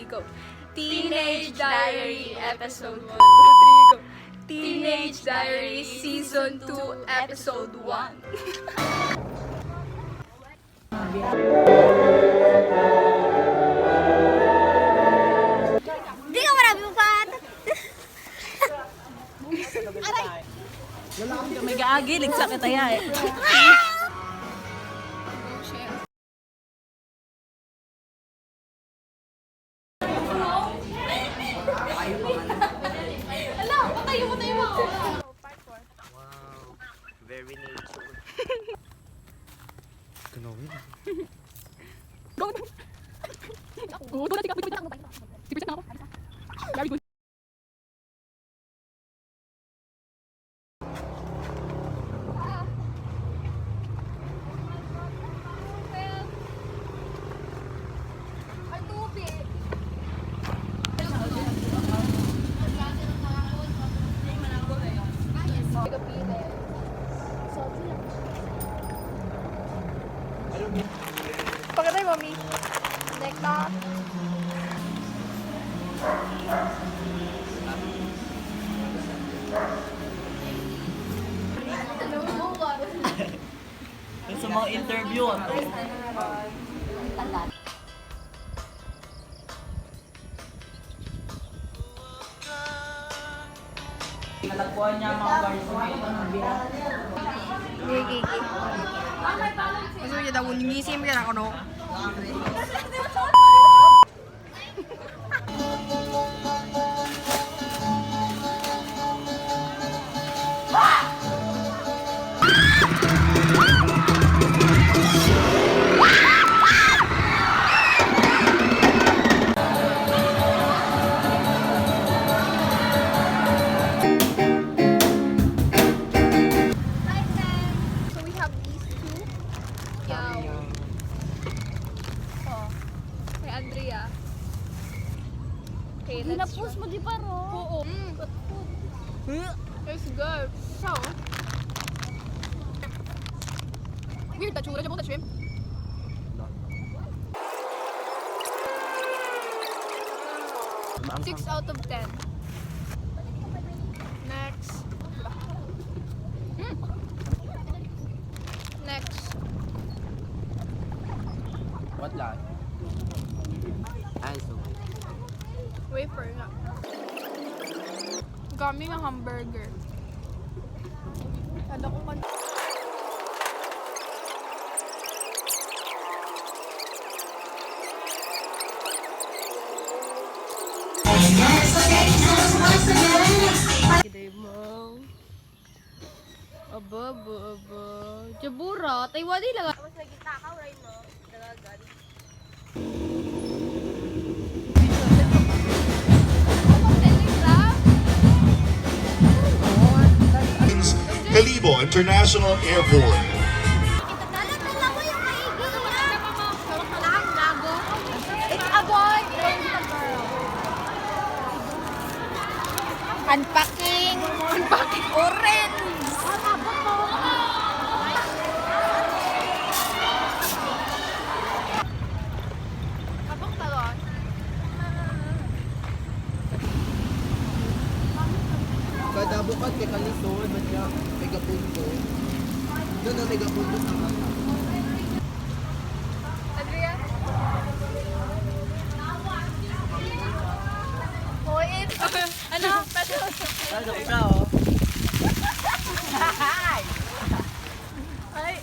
go. Teenage Diary Episode 1, 2, 3, go. Teenage Diary Season 2, Episode 1. Di ka marami mo pa. May gaagilig sa kitaya eh. Very nature. Ganawin. Very good. Pakatay, mami. Nekta. Sa mga interview, ano? Nalagpuan niya ang mga barangay. Gigi. Gusto niya daw, ngisim ka na ako, no? So we have these two. Yaw. Oh. Kay Andrea. Okay, let's Ginapos mo di pa ro. Oo. Let's go. So. Weird, tachura dyan mo, tachwim. Six out of 10. Next. Next. What like? Ay, so. Wafer nga. Gami ng hamburger. Ano ko man. Kiday mo. Aba, aba, aba. Jabura, taywadi lang. Mas lagi takaw right no. Dalagan. Kalibo International Airport. It's a boy. Unpacking. Unpacking. Orange. Kapag talon. Kada bukat kay Kalisod, ba't niya megapunto? Doon na megapunto sa mata. Andrea? Hoy, Ano? Ano ikaw? Ay,